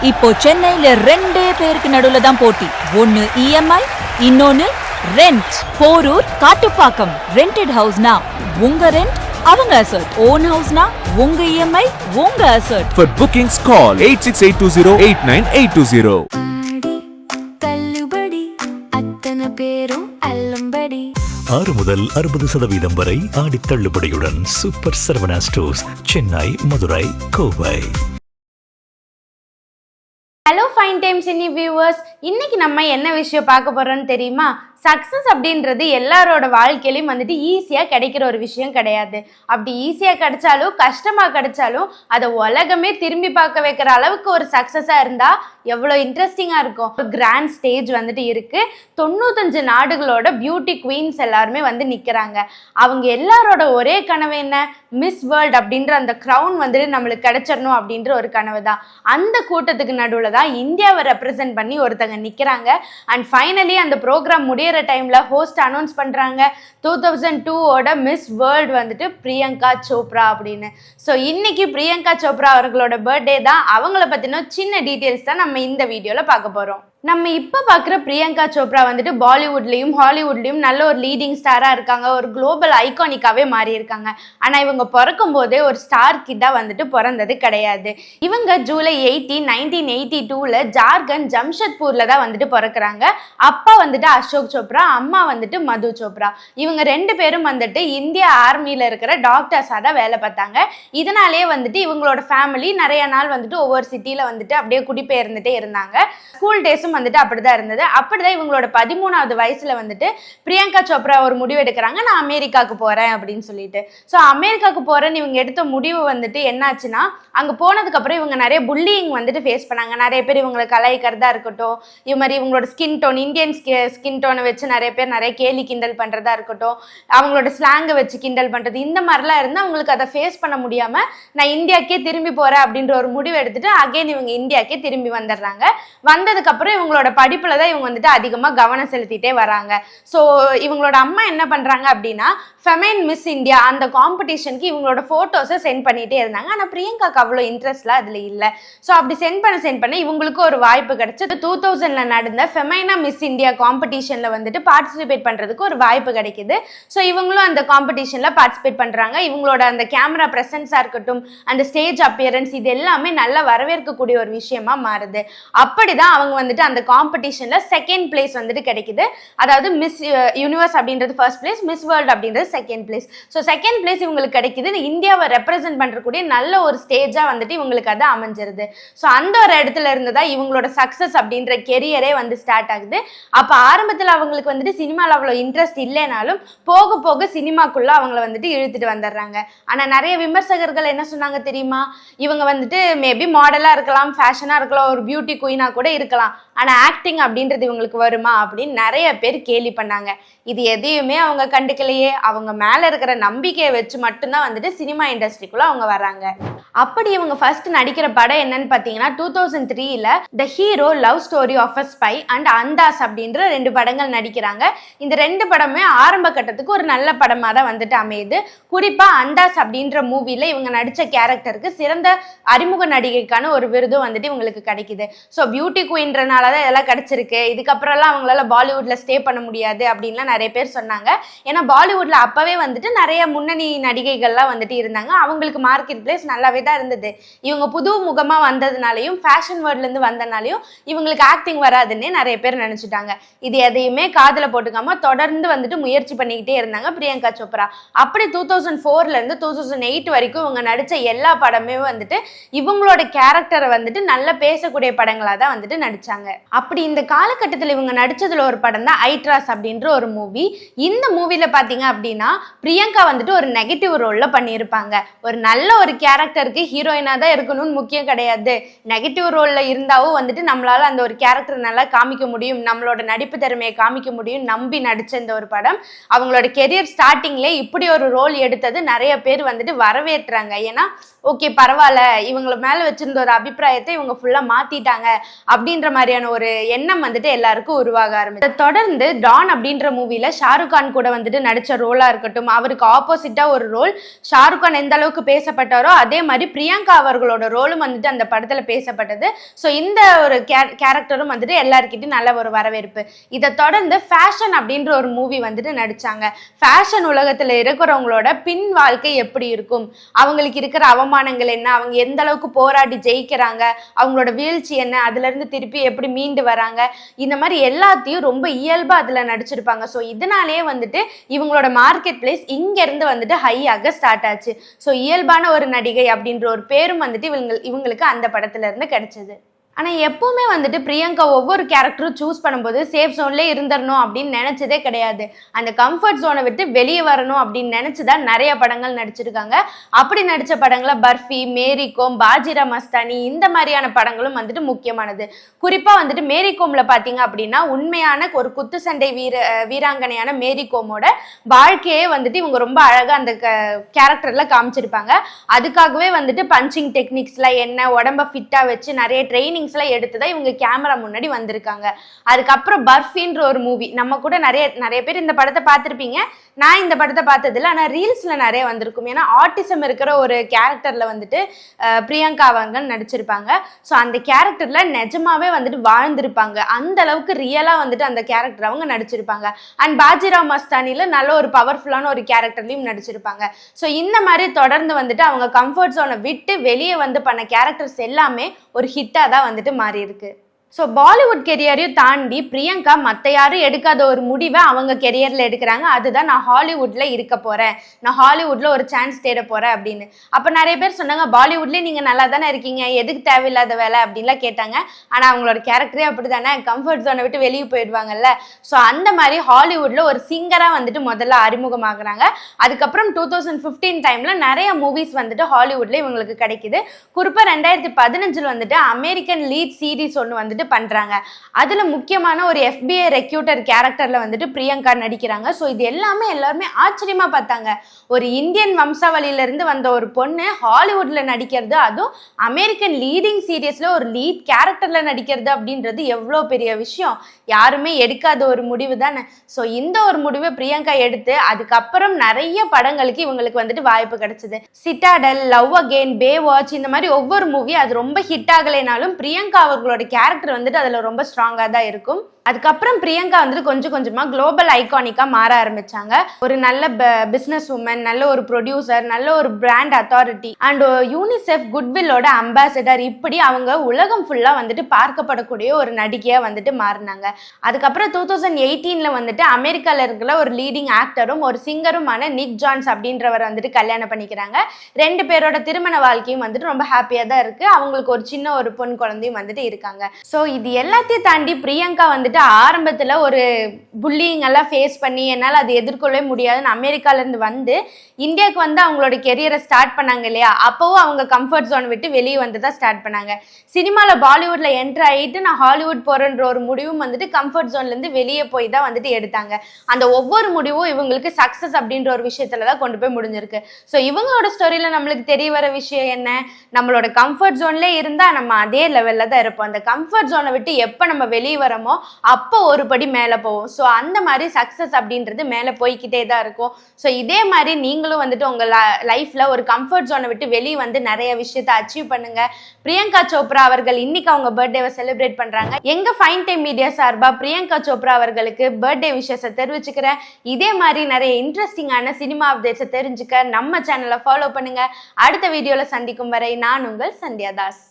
இப்போ சென்னையில ரெண்டே பேருக்கு நடுவுல தான் போட்டி. ஒன்னு இஎம்ஐ, இன்னொன்னு ரெண்ட். போரூர், காட்டுப்பாக்கம். ரெண்டட் ஹவுஸ்னா உங்க ரெண்ட், அவங்க அசர்ட். ஓன் ஹவுஸ்னா உங்க இஎம்ஐ, உங்க அசர்ட். For bookings call 8682089820. ஆறு முதல் 60% வரை ஆடி தள்ளுபடியுடன் super Saravana stores, Chennai, Madurai, Kovai. Hello fine time cine viewers, இன்னைக்கு நம்ம என்ன விஷயம் பார்க்க போறோம்னு தெரியுமா? சக்ஸஸ் அப்படின்றது எல்லாரோட வாழ்க்கையிலையும் வந்துட்டு ஈஸியாக கிடைக்கிற ஒரு விஷயம் கிடையாது. அப்படி ஈஸியாக கிடைச்சாலும் கஷ்டமாக கிடைச்சாலும் அதை உலகமே திரும்பி பார்க்க வைக்கிற அளவுக்கு ஒரு சக்ஸஸாக இருந்தால் எவ்வளோ இன்ட்ரெஸ்டிங்காக இருக்கும். ஒரு கிராண்ட் ஸ்டேஜ் வந்துட்டு இருக்குது. 95 நாடுகளோட பியூட்டி குவீன்ஸ் எல்லாருமே வந்து நிற்கிறாங்க. அவங்க எல்லாரோட ஒரே கனவு என்ன? மிஸ் வேர்ல்ட் அப்படின்ற அந்த க்ரௌன் வந்துட்டு நம்மளுக்கு கிடைச்சிடணும் அப்படின்ற ஒரு கனவு தான். அந்த கூட்டத்துக்கு நடுவில் தான் இந்தியாவை ரெப்ரசென்ட் பண்ணி ஒருத்தங்க நிற்கிறாங்க. அண்ட் ஃபைனலி அந்த ப்ரோக்ராம் முடிய டைம்ல ஹோஸ்ட் அனௌன்ஸ் பண்றாங்க 2002ஓட மிஸ் வேர்ல்ட் வந்துட்டு பிரியங்கா சோப்ரா அப்படின்னு. ஸோ இன்னைக்கு பிரியங்கா சோப்ரா அவர்களோட பர்த்டே தான். அவங்கள பத்தின சின்ன டீட்டெயில்ஸ் தான் நம்ம இந்த வீடியோல பார்க்க போறோம். நம்ம இப்போ பார்க்குற பிரியங்கா சோப்ரா வந்துட்டு பாலிவுட்லேயும் ஹாலிவுட்லேயும் நல்ல ஒரு லீடிங் ஸ்டாராக இருக்காங்க. ஒரு குளோபல் ஐகானிக்காகவே மாறி இருக்காங்க. ஆனால் இவங்க பிறக்கும் போதே ஒரு ஸ்டார் கிட்டாக வந்துட்டு பிறந்தது கிடையாது. இவங்க ஜூலை 18, 1982 ஜார்க்கண்ட் ஜம்ஷெட்பூரில் தான் வந்துட்டு பிறக்கிறாங்க. அப்பா வந்துட்டு அசோக் சோப்ரா, அம்மா வந்துட்டு மது சோப்ரா. இவங்க 2 பேரும் வந்துட்டு இந்திய ஆர்மியில் இருக்கிற டாக்டர்ஸாக தான் வேலை பார்த்தாங்க. இதனாலே வந்துட்டு இவங்களோட ஃபேமிலி நிறைய நாள் வந்துட்டு ஒவ்வொரு சிட்டியில் வந்துட்டு அப்படியே குடிபெயர்ந்துட்டே இருந்தாங்க. ஸ்கூல் டேஸும் வந்துட்டு அப்படிதான் இருந்தது. அப்படிதான் இவங்களோட 13வது வயசுல வந்துட்டு பிரியங்கா சோப்ரா ஒரு முடிவு எடுக்கிறாங்க, நான் அமெரிக்காவுக்கு போறேன் அப்படின்னு சொல்லிட்டு. ஸோ அமெரிக்காவுக்கு போறேன்னு இவங்க எடுத்த முடிவு வந்துட்டு என்னாச்சுன்னா, அங்க போனதுக்கு அப்புறம் இவங்க நிறைய புல்லிங் வந்துட்டு ஃபேஸ் பண்ணாங்க. நிறைய பேர் இவங்களை கலாய்க்கிறதா இருக்கட்டும், இது மாதிரி இவங்களோட ஸ்கின் டோன், இந்தியன் ஸ்கின் டோனை வச்சு நிறைய பேர் நிறைய கேலி கிண்டல் பண்றதா இருக்கட்டும், அவங்களோட ஸ்லாங்கை வச்சு கிண்டல் பண்றது, இந்த மாதிரிலாம் இருந்து அவங்களுக்கு அதை ஃபேஸ் பண்ண முடியாம நான் இந்தியாக்கே திரும்பி போறேன் அப்படின்ற ஒரு முடிவு எடுத்துட்டு அகைன் இவங்க இந்தியாக்கே திரும்பி வந்துடுறாங்க. வந்ததுக்கு அப்புறம் இவங்களோட படிப்புல தான் இவங்க வந்துட்டு அதிகமா கவனம் செலுத்திட்டே வராங்க. ஸோ இவங்களோட அம்மா என்ன பண்றாங்க அப்படின்னா, ஃபெமைன் மிஸ் இந்தியா அந்த காம்படிஷனுக்கு இவங்களோட போட்டோஸை சென்ட் பண்ணிட்டே இருந்தாங்க. ஆனா பிரியங்காக்கு அவ்வளோ இன்ட்ரெஸ்ட்லாம் அதுல இல்லை. ஸோ அப்படி சென்ட் பண்ண இவங்களுக்கு ஒரு வாய்ப்பு கிடைச்சது. 2000 நடந்த ஃபெமைனா மிஸ் இந்தியா காம்படிஷன்ல வந்துட்டு பார்ட்டிசிபேட் பண்றதுக்கு ஒரு வாய்ப்பு கிடைக்குது. ஸோ இவங்களும் அந்த காம்படிஷன்ல பார்ட்டிசிபேட் பண்றாங்க. இவங்களோட அந்த கேமரா பிரசன்ஸா இருக்கட்டும், அந்த ஸ்டேஜ் அப்பியரன்ஸ், இது எல்லாமே நல்லா வரவேற்கக்கூடிய ஒரு விஷயமா மாறுது. அப்படிதான் அவங்க வந்துட்டு அந்த காம்படிஷன்ல செகண்ட் பிளேஸ் வந்துட்டு கிடைக்குது. அதாவது மிஸ் யூனிவர்ஸ் அப்படின்றது ஃபர்ஸ்ட் பிளேஸ், மிஸ் வேர்ல்ட் அப்படின்றது second place. So second place இவங்களுக்கு கிடைக்குது. இந்தியாவை ரெப்ரசென்ட் பண்றக்கூடிய நல்ல ஒரு ஸ்டேஜா வந்துட்டு இவங்களுக்கு அது அமைஞ்சிருது. ஸோ அந்த ஒரு இடத்துல இருந்துதான் இவங்களோட சக்சஸ் அப்படின்ற கெரியரே வந்து ஸ்டார்ட் ஆகுது. அப்ப ஆரம்பத்துல அவங்களுக்கு வந்துட்டு சினிமாவில் அவ்வளோ இன்ட்ரெஸ்ட் இல்லைனாலும் போக போக சினிமாக்குள்ள அவங்கள வந்துட்டு இழுத்துட்டு வந்துடுறாங்க. ஆனா நிறைய விமர்சகர்கள் என்ன சொன்னாங்க தெரியுமா? இவங்க வந்துட்டு மேபி மாடலா இருக்கலாம், ஃபேஷனா இருக்கலாம், ஒரு பியூட்டி குயினா கூட இருக்கலாம், ஆனா ஆக்டிங் அப்படின்றது இவங்களுக்கு வருமா அப்படின்னு நிறைய பேர் கேலி பண்ணாங்க. இது எதையுமே அவங்க கண்டுக்கலையே. அவங்க மேல இருக்கிற நம்பிக்கையை வச்சு மட்டும்தான் வந்துட்டு சினிமா இண்டஸ்ட்ரிக்குள்ள அவங்க வர்றாங்க. அப்படி இவங்க ஃபர்ஸ்ட் நடிக்கிற படம் என்னன்னு பாத்தீங்கன்னா 2003 the hero love story of a spy and Andaz அப்படின்ற 2 படங்கள் நடிக்கிறாங்க. இந்த 2 படமே ஆரம்ப கட்டத்துக்கு ஒரு நல்ல படமா தான் வந்துட்டு அமையுது. குறிப்பா அந்தாஸ் அப்படின்ற மூவில இவங்க நடிச்ச கேரக்டருக்கு சிறந்த அறிமுக நடிகைக்கான ஒரு விருதும் வந்துட்டு இவங்களுக்கு கிடைக்குது. ஸோ பியூட்டி குயின்றனால தான் இதெல்லாம் கிடைச்சிருக்கு, இதுக்கப்புறம்லாம் அவங்களால பாலிவுட்ல ஸ்டே பண்ண முடியாது அப்படின்லாம் நிறைய பேர் சொன்னாங்க. ஏன்னா பாலிவுட்ல அப்பவே வந்துட்டு நிறைய முன்னணி நடிகைகள்லாம் வந்துட்டு இருந்தாங்க. அவங்களுக்கு மார்க்கெட் பிளேஸ் நல்லாவே தான் இருந்தது. இவங்க புது முகமா வந்ததுனாலையும் ஃபேஷன் வேர்ல்ட்ல இருந்து வந்தனாலையும் இவங்களுக்கு ஆக்டிங் வராதுன்னே நிறைய பேர் நினைச்சிட்டாங்க. இது எதையுமே காதுல போட்டுக்காம தொடர்ந்து வந்துட்டு முயற்சி பண்ணிக்கிட்டே இருந்தாங்க பிரியங்கா சோப்ரா. அப்படி 2004 இருந்து 2008 வரைக்கும் இவங்க நடிச்ச எல்லா படமே வந்துட்டு இவங்களோட கேரக்டரை வந்துட்டு நல்லா பேசக்கூடிய படங்களா தான் வந்துட்டு நடிச்சாங்க. அப்படி இந்த காலகட்டத்தில் இவங்க நடிச்சதுல ஒரு படம் தான் ஐட்ராஸ் அப்படின்ற ஒரு மூவி. இந்த மூவில பாத்தீங்க அப்படின்னா பிரியங்கா வந்துட்டு ஒரு நெகட்டிவ் ரோல்ல பண்ணியிருப்பாங்க. ஒரு நல்ல ஒரு கேரக்டருக்கு ஹீரோயினா தான் இருக்கணும்னு முக்கியம் கிடையாது, நெகட்டிவ் ரோல்ல இருந்தாவும் வந்துட்டு நம்மளால அந்த ஒரு கேரக்டர் நல்லா காமிக்க முடியும், நம்மளோட நடிப்பு திறமையை காமிக்க முடியும் நம்பி நடிச்ச இந்த ஒரு படம். அவங்களோட கெரியர் ஸ்டார்டிங்ல இப்படி ஒரு ரோல் எடுத்தது நிறைய பேர் வந்துட்டு வரவேற்றாங்க. ஏன்னா ஓகே பரவாயில்ல, இவங்களை மேல வச்சிருந்த ஒரு அபிப்பிராயத்தை இவங்க ஃபுல்லா மாத்திட்டாங்க அப்படின்ற மாதிரியான மாதிரியான ஒரு எண்ணம் வந்துட்டு எல்லாருக்கும் உருவாக ஆரம்பிச்சு. தொடர்ந்து டான் அப்படின்ற மூவில ஷாருக் கான் கூட வந்துட்டு நடிச்ச ரோலா இருக்கட்டும், அவருக்கு ஆப்போசிட்டா ஒரு ரோல் ஷாருக் கான் எந்த அளவுக்கு பேசப்பட்டாரோ அதே மாதிரி பிரியங்கா அவர்களோட ரோலும் வந்துட்டு அந்த படத்துல பேசப்பட்டது. ஸோ இந்த ஒரு கேரக்டரும் வந்துட்டு எல்லாருக்கிட்டையும் நல்ல ஒரு வரவேற்பு. இதை தொடர்ந்து ஃபேஷன் அப்படின்ற ஒரு மூவி வந்துட்டு நடிச்சாங்க. ஃபேஷன் உலகத்துல இருக்கிறவங்களோட பின் வாழ்க்கை எப்படி இருக்கும், அவங்களுக்கு இருக்கிற அவமானங்கள் என்ன, அவங்க எந்த அளவுக்கு போராடி ஜெயிக்கிறாங்க, அவங்களோட வீழ்ச்சி என்ன, அதுல இருந்து திருப்பி எப்படி மீண்டு வராங்க, இந்த மாதிரி எல்லாத்தையும் ரொம்ப இயல்பா அதுல நடிச்சிருப்பாங்க. ஸோ இதனாலேயே வந்துட்டு இவங்களோட மார்க்கெட் பிளேஸ் இங்க இருந்து வந்துட்டு ஹையாக ஸ்டார்ட் ஆச்சு. ஸோ இயல்பான ஒரு நடிகை அப்படின்ற ஒரு பேரும் வந்துட்டு இவங்களுக்கு அந்த படத்துல இருந்து கிடைச்சது. ஆனால் எப்பவுமே வந்துட்டு பிரியங்கா ஒவ்வொரு கேரக்டரும் சூஸ் பண்ணும்போது சேஃப் ஜோன்லேயே இருந்துடணும் அப்படின்னு நினச்சதே கிடையாது. அந்த கம்ஃபர்ட் ஜோனை விட்டு வெளியே வரணும் அப்படின்னு நினச்சி தான் நிறைய படங்கள் நடிச்சிருக்காங்க. அப்படி நடித்த படங்களை பர்ஃபி, மேரி கோம், பாஜிரா மஸ்தானி இந்த மாதிரியான படங்களும் வந்துட்டு முக்கியமானது. குறிப்பாக வந்துட்டு மேரி கோமில் பார்த்தீங்க அப்படின்னா உண்மையான ஒரு குத்து சண்டை வீராங்கனையான மேரி கோமோட வாழ்க்கையே வந்துட்டு இவங்க ரொம்ப அழகாக அந்த கேரக்டரில் காமிச்சிருப்பாங்க. அதுக்காகவே வந்துட்டு பஞ்சிங் டெக்னிக்ஸ்லாம் என்ன, உடம்ப ஃபிட்டாக வச்சு நிறைய ட்ரைனிங் எடுத்துதான் இவங்க கேமரா முன்னாடி வந்திருக்காங்க. அதுக்கப்புறம் பர்ஃபின்ற ஒரு மூவி நம்ம கூட நிறைய பேர் இந்த படத்தை பார்த்துருப்பீங்க. நான் இந்த படத்தை பார்த்ததில்ல, ஆனால் ரீல்ஸ்ல நிறைய வந்திருக்கும். ஏன்னா ஆட்டிசம் இருக்கிற ஒரு கேரக்டர்ல வந்துட்டு பிரியங்கா அவங்க நடிச்சிருப்பாங்க. ஸோ அந்த கேரக்டர்ல நிஜமாவே வந்துட்டு வாழ்ந்திருப்பாங்க. அந்த அளவுக்கு ரியலா வந்துட்டு அந்த கேரக்டர் அவங்க நடிச்சிருப்பாங்க. அண்ட் பாஜிராவ் மஸ்தானில நல்ல ஒரு பவர்ஃபுல்லான ஒரு கேரக்டர்லையும் நடிச்சிருப்பாங்க. ஸோ இந்த மாதிரி தொடர்ந்து வந்துட்டு அவங்க கம்ஃபர்ட் ஜோனை விட்டு வெளியே வந்து பண்ண கேரக்டர்ஸ் எல்லாமே ஒரு ஹிட்டா தான் வந்துட்டு மாறி இருக்கு. ஸோ பாலிவுட் கெரியரையும் தாண்டி பிரியங்கா மற்ற யாரும் எடுக்காத ஒரு முடிவை அவங்க கெரியரில் எடுக்கிறாங்க. அதுதான் நான் ஹாலிவுட்டில் இருக்க போகிறேன், நான் ஹாலிவுட்டில் ஒரு சான்ஸ் தேட போகிறேன் அப்படின்னு. அப்போ நிறைய பேர் சொன்னாங்க, பாலிவுட்லேயே நீங்கள் நல்லா தானே இருக்கீங்க, எதுக்கு தேவையில்லாத வேலை அப்படின்லாம் கேட்டாங்க. ஆனால் அவங்களோட கேரக்டரே அப்படி தானே, கம்ஃபர்ட் ஜோனை விட்டு வெளியே போயிடுவாங்கல்ல. ஸோ அந்த மாதிரி ஹாலிவுட்டில் ஒரு சிங்கராக வந்துட்டு முதல்ல அறிமுகமாகறாங்க. அதுக்கப்புறம் 2015 டைமில் நிறைய மூவிஸ் வந்துட்டு ஹாலிவுட்ல இவங்களுக்கு கிடைக்குது. குறிப்பாக 2015 வந்துட்டு அமெரிக்கன் லீட் சீரீஸ் ஒன்று வந்துட்டு பண்றாங்க. அதுல முக்கியமான ஒரு FBI ரெக்ரூட்டர் கேரக்டர்ல வந்துட்டு பிரியங்கா நடிக்கிறாங்க. ஸோ இது எல்லாருமே ஆச்சரியமா பார்த்தாங்க. ஒரு இந்தியன் வம்சாவளியில இருந்து வந்த ஒரு பொண்ணு ஹாலிவுட்ல நடிக்கிறது, அதுவும் அமெரிக்கன் லீடிங் சீரியஸ்ல ஒரு லீட் கேரக்டர்ல நடிக்கிறது அப்படின்றது எவ்வளோ பெரிய விஷயம், யாருமே எடுக்காத ஒரு முடிவு தானே. ஸோ இந்த ஒரு முடிவை பிரியங்கா எடுத்து அதுக்கப்புறம் நிறைய படங்களுக்கு இவங்களுக்கு வந்துட்டு வாய்ப்பு கிடைச்சது. சிட்டாடல், லவ் அகெயின், பே வாட்ச் இந்த மாதிரி ஒவ்வொரு மூவி அது ரொம்ப ஹிட் ஆகலைனாலும் பிரியங்கா அவர்களோட கேரக்டர் வந்துட்டு அதுல ரொம்ப ஸ்ட்ராங்கா தான் இருக்கும். அதுக்கப்புறம் பிரியங்கா வந்துட்டு கொஞ்சம் கொஞ்சமா குளோபல் ஐகானிக்கா மாற ஆரம்பிச்சாங்க. ஒரு நல்ல பிசினஸ் உமன், நல்ல ஒரு ப்ரொடியூசர், நல்ல ஒரு பிராண்ட் அத்தாரிட்டி அண்ட் யூனிசெஃப் குட்வில்லோட அம்பாசிடர், இப்படி அவங்க உலகம் ஃபுல்லா வந்துட்டு பார்க்கப்படக்கூடிய ஒரு நடிகையா வந்துட்டு மாறினாங்க. அதுக்கப்புறம் 2018 வந்துட்டு அமெரிக்கால இருக்கிற ஒரு லீடிங் ஆக்டரும் ஒரு சிங்கருமான நிக் ஜான்ஸ் அப்படின்றவர் வந்துட்டு கல்யாணம் பண்ணிக்கிறாங்க. 2 பேரோட திருமண வாழ்க்கையும் வந்துட்டு ரொம்ப ஹாப்பியா தான் இருக்கு. அவங்களுக்கு ஒரு சின்ன ஒரு பொன் குழந்தையும் வந்துட்டு இருக்காங்க. ஸோ இது எல்லாத்தையும் தாண்டி பிரியங்கா வந்துட்டு ஆரம்பத்துல ஒரு புல்லிங் எல்லாம் ஃபேஸ் பண்ணி என்னால் அதை எதிர்கொள்ளவே முடியாதுன்னு அமெரிக்கால இருந்து வந்து இந்தியாவுக்கு வந்து அவங்களோட கெரியரை ஸ்டார்ட் பண்ணாங்க இல்லையா, அப்பவும் அவங்க கம்ஃபர்ட் ஜோன் விட்டு வெளியே வந்து தான் ஸ்டார்ட் பண்ணாங்க. சினிமாவில் பாலிவுட்ல என்ட்ரு ஆகிட்டு நான் ஹாலிவுட் போறேன்ற ஒரு முடிவும் வந்துட்டு கம்ஃபர்ட் ஜோன்ல இருந்து வெளியே போய் தான் வந்துட்டு எடுத்தாங்க. அந்த ஒவ்வொரு முடிவும் இவங்களுக்கு சக்சஸ் அப்படின்ற ஒரு விஷயத்துல தான் கொண்டு போய் முடிஞ்சிருக்கு. ஸோ இவங்களோட ஸ்டோரியில நம்மளுக்கு தெரிய வர விஷயம் என்ன, நம்மளோட கம்ஃபர்ட் ஜோன்லேயே இருந்தா நம்ம அதே லெவல்ல தான் இருப்போம். அந்த கம்ஃபர்ட் ஜோனை விட்டு எப்போ நம்ம வெளியே வரமோ அப்போ ஒரு படி மேலே போவோம். ஸோ அந்த மாதிரி சக்ஸஸ் அப்படின்றது மேலே போய்கிட்டே தான் இருக்கும். ஸோ இதே மாதிரி நீங்களும் வந்துட்டு உங்கள் லைஃப்பில் ஒரு கம்ஃபர்ட் ஜோனை விட்டு வெளியே வந்து நிறைய விஷயத்தை அச்சீவ் பண்ணுங்க. பிரியங்கா சோப்ரா அவர்கள் இன்னைக்கு அவங்க பர்த்டேவை செலிப்ரேட் பண்ணுறாங்க. எங்கள் ஃபைன் டைம் மீடியா சார்பாக பிரியங்கா சோப்ரா அவர்களுக்கு பர்த்டே விஷயத்தை தெரிவிச்சுக்கிறேன். இதே மாதிரி நிறைய இன்ட்ரெஸ்டிங்கான சினிமா அப்டேட்ஸை தெரிஞ்சுக்க நம்ம சேனலை ஃபாலோ பண்ணுங்க. அடுத்த வீடியோவில் சந்திக்கும் வரை நான் உங்கள் சந்தியா தாஸ்.